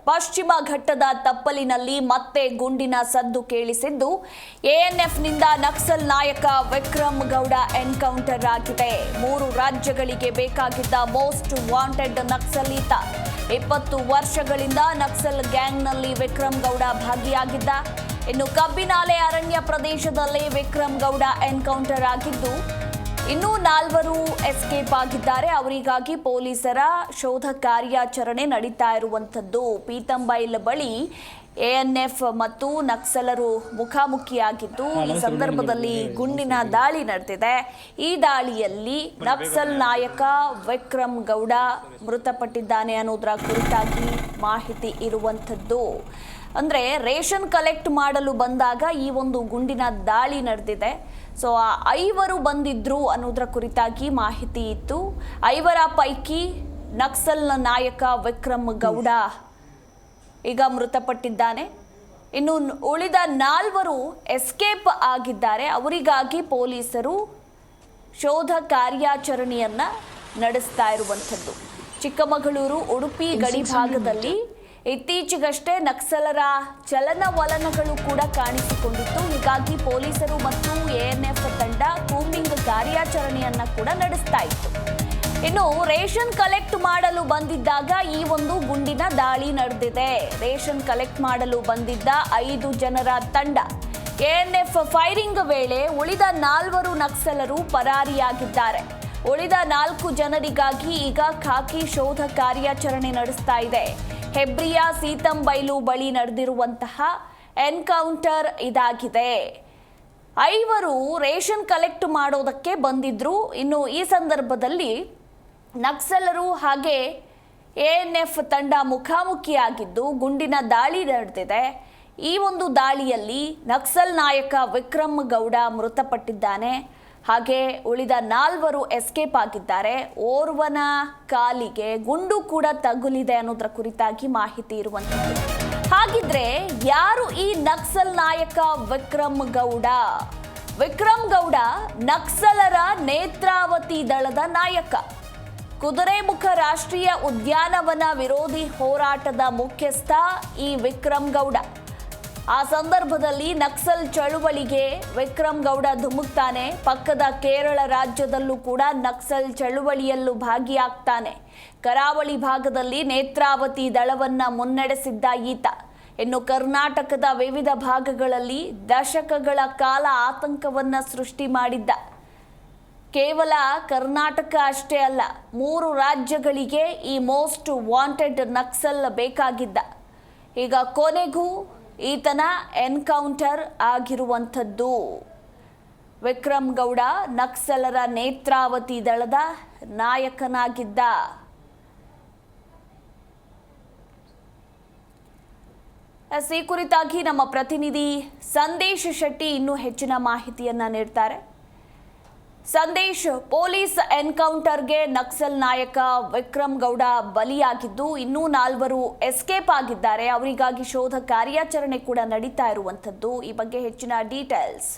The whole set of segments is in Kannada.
ಪಶ್ಚಿಮ ಘಟ್ಟದ ತಪ್ಪಲಿನಲ್ಲಿ ಮತ್ತೆ ಗುಂಡಿನ ಸದ್ದು ಕೇಳಿಸಿದ್ದು ಎಎನ್ಎಫ್ನಿಂದ ನಕ್ಸಲ್ ನಾಯಕ ವಿಕ್ರಮ್ ಗೌಡ ಎನ್ಕೌಂಟರ್ ಆಗಿದೆ. 3 ರಾಜ್ಯಗಳಿಗೆ ಬೇಕಾಗಿದ್ದ ಮೋಸ್ಟ್ ವಾಂಟೆಡ್ ನಕ್ಸಲೀತ. 20 ವರ್ಷಗಳಿಂದ ನಕ್ಸಲ್ ಗ್ಯಾಂಗ್ನಲ್ಲಿ ವಿಕ್ರಮ್ ಗೌಡ ಭಾಗಿಯಾಗಿದ್ದ. ಇನ್ನು ಕಬ್ಬಿನಾಲೆ ಅರಣ್ಯ ಪ್ರದೇಶದಲ್ಲಿ ವಿಕ್ರಮ್ ಗೌಡ ಎನ್ಕೌಂಟರ್ ಆಗಿದ್ದು ಇನ್ನೂ 4 ಎಸ್ಕೇಪ್ ಆಗಿದ್ದಾರೆ. ಅವರಿಗಾಗಿ ಪೊಲೀಸರ ಶೋಧ ಕಾರ್ಯಾಚರಣೆ ನಡೀತಾ ಇರುವಂಥದ್ದು. ಪೀತಂಬೈಲ್ ಬಳಿ ಎಎನ್ಎಫ್ ಮತ್ತು ನಕ್ಸಲರು ಮುಖಾಮುಖಿಯಾಗಿದ್ದು ಈ ಸಂದರ್ಭದಲ್ಲಿ ಗುಂಡಿನ ದಾಳಿ ನಡೆದಿದೆ. ಈ ದಾಳಿಯಲ್ಲಿ ನಕ್ಸಲ್ ನಾಯಕ ವಿಕ್ರಮ್ ಗೌಡ ಮೃತಪಟ್ಟಿದ್ದಾನೆ ಅನ್ನೋದರ ಕುರಿತಾಗಿ ಮಾಹಿತಿ ಇರುವಂಥದ್ದು. ಅಂದರೆ ರೇಷನ್ ಕಲೆಕ್ಟ್ ಮಾಡಲು ಬಂದಾಗ ಈ ಒಂದು ಗುಂಡಿನ ದಾಳಿ ನಡೆದಿದೆ. ಸೊ 5 ಬಂದಿದ್ರು ಅನ್ನೋದರ ಕುರಿತಾಗಿ ಮಾಹಿತಿ ಇತ್ತು. 5 ಪೈಕಿ ನಕ್ಸಲ್ನ ನಾಯಕ ವಿಕ್ರಮ್ ಗೌಡ ಈಗ ಮೃತಪಟ್ಟಿದ್ದಾನೆ. ಇನ್ನು ಉಳಿದ 4 ಎಸ್ಕೇಪ್ ಆಗಿದ್ದಾರೆ. ಅವರಿಗಾಗಿ ಪೊಲೀಸರು ಶೋಧ ಕಾರ್ಯಾಚರಣೆಯನ್ನ ನಡೆಸ್ತಾ ಇರುವಂಥದ್ದು. ಚಿಕ್ಕಮಗಳೂರು ಉಡುಪಿ ಗಡಿ ಭಾಗದಲ್ಲಿ ಇತ್ತೀಚೆಗಷ್ಟೇ ನಕ್ಸಲರ ಚಲನವಲನಗಳು ಕೂಡ ಕಾಣಿಸಿಕೊಂಡಿತ್ತು. ಹೀಗಾಗಿ ಪೊಲೀಸರು ಮತ್ತು ಎಎನ್ಎಫ್ ತಂಡ ಕೂಂಬಿಂಗ್ ಕಾರ್ಯಾಚರಣೆಯನ್ನ ಕೂಡ ನಡೆಸ್ತಾ ಇತ್ತು. ಇನ್ನು ರೇಷನ್ ಕಲೆಕ್ಟ್ ಮಾಡಲು ಬಂದಿದ್ದಾಗ ಈ ಒಂದು ಗುಂಡಿನ ದಾಳಿ ನಡೆದಿದೆ. ರೇಷನ್ ಕಲೆಕ್ಟ್ ಮಾಡಲು ಬಂದಿದ್ದ 5 ಜನರ ತಂಡ ಎಎನ್ಎಫ್ ಫೈರಿಂಗ್ ವೇಳೆ ಉಳಿದ 4 ನಕ್ಸಲರು ಪರಾರಿಯಾಗಿದ್ದಾರೆ. ಉಳಿದ 4 ಜನರಿಗಾಗಿ ಈಗ ಖಾಕಿ ಶೋಧ ಕಾರ್ಯಾಚರಣೆ ನಡೆಸ್ತಾ ಇದೆ. ಹೆಬ್ರಿಯ ಸೀತಂಬೈಲು ಬಳಿ ನಡೆದಿರುವಂತಹ ಎನ್ಕೌಂಟರ್ ಇದಾಗಿದೆ. 5 ರೇಷನ್ ಕಲೆಕ್ಟ್ ಮಾಡೋದಕ್ಕೆ ಬಂದಿದ್ರು. ಇನ್ನು ಈ ಸಂದರ್ಭದಲ್ಲಿ ನಕ್ಸಲರು ಹಾಗೆ ಎಎನ್ಎಫ್ ತಂಡ ಮುಖಾಮುಖಿಯಾಗಿದ್ದು ಗುಂಡಿನ ದಾಳಿ ನಡೆದಿದೆ. ಈ ಒಂದು ದಾಳಿಯಲ್ಲಿ ನಕ್ಸಲ್ ನಾಯಕ ವಿಕ್ರಮ್ ಗೌಡ ಮೃತಪಟ್ಟಿದ್ದಾನೆ. ಹಾಗೆ ಉಳಿದ 4 ಎಸ್ಕೇಪ್ ಆಗಿದ್ದಾರೆ. ಓರ್ವನ ಕಾಲಿಗೆ ಗುಂಡು ಕೂಡ ತಗುಲಿದೆ ಅನ್ನೋದರ ಕುರಿತಾಗಿ ಮಾಹಿತಿ ಇರುವಂಥದ್ದು. ಹಾಗಿದ್ರೆ ಯಾರು ಈ ನಕ್ಸಲ್ ನಾಯಕ ವಿಕ್ರಮ್ ಗೌಡ? ವಿಕ್ರಮ್ ಗೌಡ ನಕ್ಸಲರ ನೇತ್ರಾವತಿ ದಳದ ನಾಯಕ. ಕುದುರೆಮುಖ ರಾಷ್ಟ್ರೀಯ ಉದ್ಯಾನವನ ವಿರೋಧಿ ಹೋರಾಟದ ಮುಖ್ಯಸ್ಥ ಈ ವಿಕ್ರಮ್ ಗೌಡ. ಆ ಸಂದರ್ಭದಲ್ಲಿ ನಕ್ಸಲ್ ಚಳುವಳಿಗೆ ವಿಕ್ರಮ್ ಗೌಡ ಧುಮುಕ್ತಾನೆ. ಪಕ್ಕದ ಕೇರಳ ರಾಜ್ಯದಲ್ಲೂ ಕೂಡ ನಕ್ಸಲ್ ಚಳುವಳಿಯಲ್ಲೂ ಭಾಗಿಯಾಗ್ತಾನೆ. ಕರಾವಳಿ ಭಾಗದಲ್ಲಿ ನೇತ್ರಾವತಿ ದಳವನ್ನ ಮುನ್ನಡೆಸಿದ್ದ ಈತ. ಇನ್ನು ಕರ್ನಾಟಕದ ವಿವಿಧ ಭಾಗಗಳಲ್ಲಿ ದಶಕಗಳ ಕಾಲ ಆತಂಕವನ್ನ ಸೃಷ್ಟಿ ಮಾಡಿದ್ದ. ಕೇವಲ ಕರ್ನಾಟಕ ಅಷ್ಟೇ ಅಲ್ಲ, 3 ರಾಜ್ಯಗಳಿಗೆ ಈ ಮೋಸ್ಟ್ ವಾಂಟೆಡ್ ನಕ್ಸಲ್ ಬೇಕಾಗಿದ್ದ. ಈಗ ಕೊನೆಗೂ ಈತನ ಎನ್ಕೌಂಟರ್ ಆಗಿರುವಂಥದ್ದು. ವಿಕ್ರಮ್ ಗೌಡ ನಕ್ಸಲರ ನೇತ್ರಾವತಿ ದಳದ ನಾಯಕನಾಗಿದ್ದ. ಈ ಕುರಿತಾಗಿ ನಮ್ಮ ಪ್ರತಿನಿಧಿ ಸಂದೇಶ್ ಶೆಟ್ಟಿ ಇನ್ನೂ ಹೆಚ್ಚಿನ ಮಾಹಿತಿಯನ್ನ ನೀಡ್ತಾರೆ. ಸಂದೇಶ್, ಪೊಲೀಸ್ ಎನ್ಕೌಂಟರ್ಗೆ ನಕ್ಸಲ್ ನಾಯಕ ವಿಕ್ರಮ್ ಗೌಡ ಬಲಿಯಾಗಿದ್ದು ಇನ್ನೂ 4 ಎಸ್ಕೇಪ್ ಆಗಿದ್ದಾರೆ. ಅವರಿಗಾಗಿ ಶೋಧ ಕಾರ್ಯಾಚರಣೆ ಕೂಡ ನಡೀತಾ ಇರುವಂಥದ್ದು. ಈ ಬಗ್ಗೆ ಹೆಚ್ಚಿನ ಡೀಟೇಲ್ಸ್.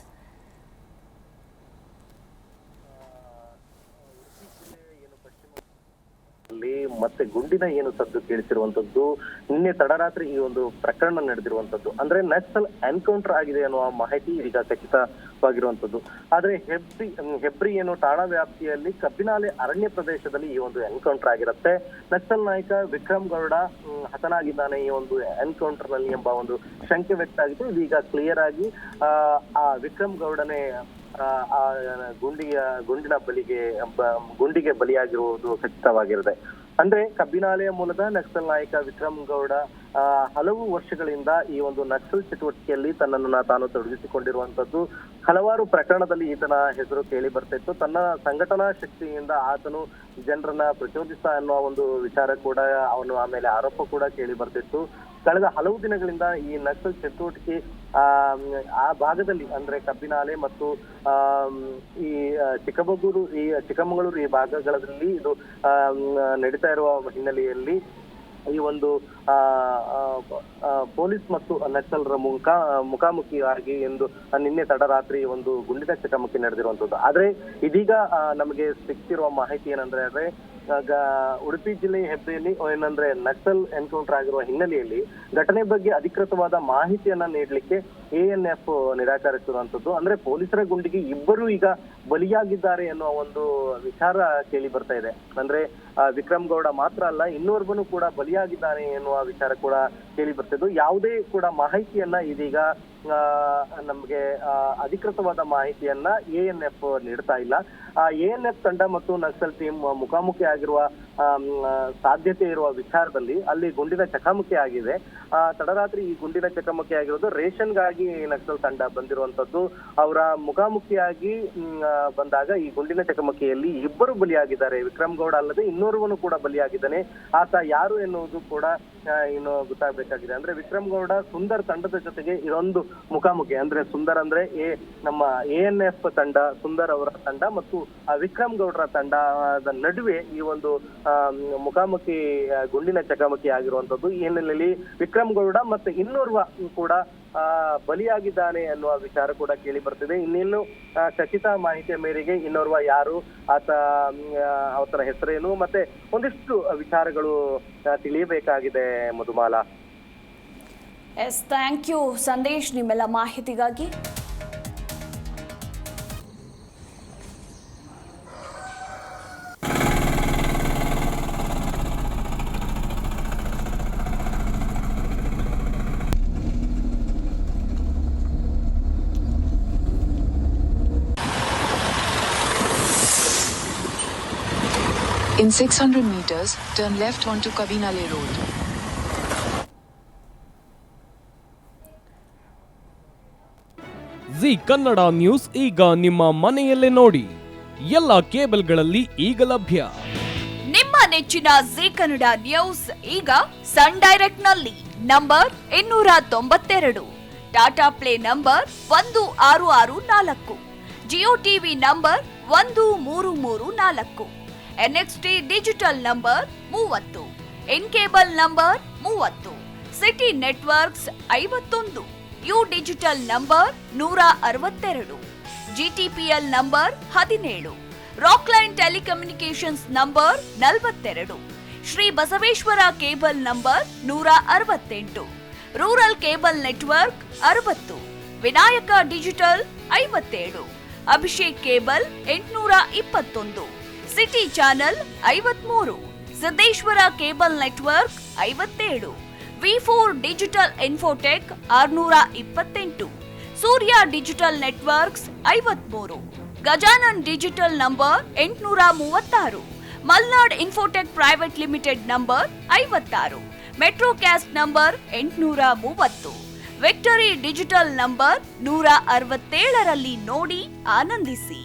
ಮತ್ತೆ ಗುಂಡಿನ ಸದ್ದು ಕೇಳಿಸಿರುವಂತದ್ದು ನಿನ್ನೆ ತಡರಾತ್ರಿ ಈ ಒಂದು ಪ್ರಕರಣ ನಡೆದಿರುವಂತದ್ದು. ಅಂದ್ರೆ ನಕ್ಸಲ್ ಎನ್ಕೌಂಟರ್ ಆಗಿದೆ ಅನ್ನುವ ಮಾಹಿತಿ ಈಗ ಖಚಿತವಾಗಿರುವಂತದ್ದು. ಆದ್ರೆ ಹೆಬ್ರಿ ಠಾಣಾ ವ್ಯಾಪ್ತಿಯಲ್ಲಿ ಕಬ್ಬಿನಾಲೆ ಅರಣ್ಯ ಪ್ರದೇಶದಲ್ಲಿ ಈ ಒಂದು ಎನ್ಕೌಂಟರ್ ಆಗಿರುತ್ತೆ. ನಕ್ಸಲ್ ನಾಯಕ ವಿಕ್ರಮ್ ಗೌಡ ಹತನಾಗಿದ್ದಾನೆ ಈ ಒಂದು ಎನ್ಕೌಂಟರ್ ನಲ್ಲಿ ಎಂಬ ಒಂದು ಶಂಕೆ ವ್ಯಕ್ತ ಆಗಿತ್ತು. ಇದೀಗ ಕ್ಲಿಯರ್ ಆಗಿ ಆ ವಿಕ್ರಮ್ ಗೌಡನೇ ಗುಂಡಿಗೆ ಬಲಿಯಾಗಿರುವುದು ಖಚಿತವಾಗಿರುತ್ತೆ. ಅಂದ್ರೆ ಕಬ್ಬಿನಾಲೆಯ ಮೂಲದ ನಕ್ಸಲ್ ನಾಯಕ ವಿಕ್ರಮ್ ಗೌಡ ಹಲವು ವರ್ಷಗಳಿಂದ ಈ ಒಂದು ನಕ್ಸಲ್ ಚಟುವಟಿಕೆಯಲ್ಲಿ ತನ್ನನ್ನು ತಾನು ತೊಡಗಿಸಿಕೊಂಡಿರುವಂತದ್ದು. ಹಲವಾರು ಪ್ರಕರಣದಲ್ಲಿ ಈತನ ಹೆಸರು ಕೇಳಿ ಬರ್ತಿತ್ತು. ತನ್ನ ಸಂಘಟನಾ ಶಕ್ತಿಯಿಂದ ಆತನು ಜನರನ್ನ ಪ್ರಚೋದಿಸ್ತಾ ಅನ್ನುವ ಒಂದು ವಿಚಾರ ಕೂಡ ಅವನು ಆಮೇಲೆ ಆರೋಪ ಕೂಡ ಕೇಳಿ ಬರ್ತಿತ್ತು. ಕಳೆದ ಹಲವು ದಿನಗಳಿಂದ ಈ ನಕ್ಸಲ್ ಚಟುವಟಿಕೆ ಆ ಭಾಗದಲ್ಲಿ ಅಂದ್ರೆ ಕಬ್ಬಿನಾಲೆ ಮತ್ತು ಈ ಚಿಕ್ಕಮಗಳೂರು ಈ ಭಾಗಗಳಲ್ಲಿ ಇದು ನಡೀತಾ ಇರುವ ಹಿನ್ನೆಲೆಯಲ್ಲಿ ಈ ಒಂದು ಪೊಲೀಸ್ ಮತ್ತು ನಕ್ಸಲರ ಮುಖಾಮುಖಿಯಾಗಿ ಎಂದು ನಿನ್ನೆ ತಡರಾತ್ರಿ ಒಂದು ಗುಂಡಿನ ಚಕಮಕಿ ನಡೆದಿರುವಂತದ್ದು. ಆದ್ರೆ ಇದೀಗ ನಮಗೆ ಸಿಕ್ತಿರುವ ಮಾಹಿತಿ ಏನಂದ್ರೆ ಉಡುಪಿ ಜಿಲ್ಲೆ ಹೆಬ್ರಿಯಲ್ಲಿ ಏನಂದ್ರೆ ನಕ್ಸಲ್ ಎನ್ಕೌಂಟರ್ ಆಗಿರುವ ಹಿನ್ನೆಲೆಯಲ್ಲಿ ಘಟನೆ ಬಗ್ಗೆ ಅಧಿಕೃತವಾದ ಮಾಹಿತಿಯನ್ನ ನೀಡಲಿಕ್ಕೆ ANF ನಿರಾಕರಿಸಿರುವಂತದ್ದು. ಅಂದ್ರೆ ಪೊಲೀಸರ ಗುಂಡಿಗೆ ಇಬ್ಬರು ಈಗ ಬಲಿಯಾಗಿದ್ದಾರೆ ಎನ್ನುವ ಒಂದು ವಿಚಾರ ಕೇಳಿ ಬರ್ತಾ ಇದೆ. ಅಂದ್ರೆ ವಿಕ್ರಮ್ ಗೌಡ ಮಾತ್ರ ಅಲ್ಲ, ಇನ್ನೋರ್ವನು ಕೂಡ ಬಲಿಯಾಗಿದ್ದಾನೆ ಎನ್ನುವ ವಿಚಾರ ಕೂಡ ಕೇಳಿ ಬರ್ತಿದ್ದು. ಯಾವುದೇ ಕೂಡ ಮಾಹಿತಿಯನ್ನ ಇದೀಗ ನಮ್ಗೆ ಅಧಿಕೃತವಾದ ಮಾಹಿತಿಯನ್ನ ANF ನೀಡ್ತಾ ಇಲ್ಲ. ANF ತಂಡ ಮತ್ತು ನಕ್ಸಲ್ ಟೀಮ್ ಮುಖಾಮುಖಿ ಆಗಿರುವ ಸಾಧ್ಯತೆ ಇರುವ ವಿಚಾರದಲ್ಲಿ ಅಲ್ಲಿ ಗುಂಡಿನ ಚಕಮಕಿ ಆಗಿದೆ. ತಡರಾತ್ರಿ ಈ ಗುಂಡಿನ ಚಕಮಕಿ ಆಗಿರೋದು ರೇಷನ್ಗಾಗಿ ನಕ್ಸಲ್ ತಂಡ ಬಂದಿರುವಂತದ್ದು. ಅವರ ಮುಖಾಮುಖಿಯಾಗಿ ಬಂದಾಗ ಈ ಗುಂಡಿನ ಚಕಮಕಿಯಲ್ಲಿ ಇಬ್ಬರು ಬಲಿಯಾಗಿದ್ದಾರೆ. ವಿಕ್ರಮ್ ಗೌಡ ಅಲ್ಲದೆ ಇನ್ನೋರ್ವನು ಕೂಡ ಬಲಿಯಾಗಿದ್ದಾನೆ. ಆತ ಯಾರು ಎನ್ನುವುದು ಕೂಡ ಇನ್ನು ಗೊತ್ತಾಗಬೇಕಾಗಿದೆ. ಅಂದ್ರೆ ವಿಕ್ರಮ್ ಗೌಡ ಸುಂದರ್ ತಂಡದ ಜೊತೆಗೆ ಇದೊಂದು ಮುಖಾಮುಖಿ, ಅಂದ್ರೆ ಸುಂದರ್ ಅಂದ್ರೆ ನಮ್ಮ ANF ತಂಡ, ಸುಂದರ್ ಅವರ ತಂಡ ಮತ್ತು ವಿಕ್ರಮ್ ಗೌಡರ ತಂಡದ ನಡುವೆ ಈ ಒಂದು ಮುಖಾಮುಖಿ ಗುಂಡಿನ ಚಕಮಕಿ ಆಗಿರುವಂತದ್ದು. ಈ ಹಿನ್ನೆಲೆಯಲ್ಲಿ ವಿಕ್ರಮ್ ಗೌಡ ಮತ್ತೆ ಇನ್ನೋರ್ವ ಕೂಡ ಬಲಿಯಾಗಿದ್ದಾನೆ ಅನ್ನುವ ವಿಚಾರ ಕೂಡ ಕೇಳಿ ಬರ್ತಿದೆ. ಇನ್ನೇನು ಖಚಿತ ಮಾಹಿತಿಯ ಮೇರೆಗೆ ಇನ್ನೋರ್ವ ಯಾರು, ಆತನ ಹೆಸರೇನು ಮತ್ತೆ ಒಂದಿಷ್ಟು ವಿಚಾರಗಳು ತಿಳಿಯಬೇಕಾಗಿದೆ ಮಧುಮಾಲಾ. ಎಸ್, ಥ್ಯಾಂಕ್ ಯು ಸಂದೇಶ್ ನಿಮ್ಮೆಲ್ಲ ಮಾಹಿತಿಗಾಗಿ. In 600 meters, turn left onto Kabinale Road. G Kannada news ಈಗ ನಿಮ್ಮ ಮನೆಯಲ್ಲೇ ನೋಡಿ. ಎಲ್ಲ ಕೇಬಲ್ಗಳಲ್ಲಿ ಈಗ ಲಭ್ಯ. ನಿಮ್ಮ ನೆಚ್ಚಿನ ಜಿ ಕನ್ನಡ ನ್ಯೂಸ್ ಈಗ ಸನ್ ಡೈರೆಕ್ಟ್ ನಲ್ಲಿ number 292, Tata play number 1664, Jio TV number 1334, NXT digital number 30, in cable number 30, city networks 51, U digital number 162, GTPL number 17, Rockline telecommunications number 42, Shri Basaveshwara cable number 168, rural cable network 60, Vinayaka digital 57, Abhishek cable 821, city channel 53, Siddeshwara cable network 57, V4 digital Infotech 628, Surya digital networks 53, Gajanan digital number 836, Malnad Infotech private limited number 56, Metrocast number 830, Victory digital number 167ರಲ್ಲಿ ನೋಡಿ ಆನಂದಿಸಿ.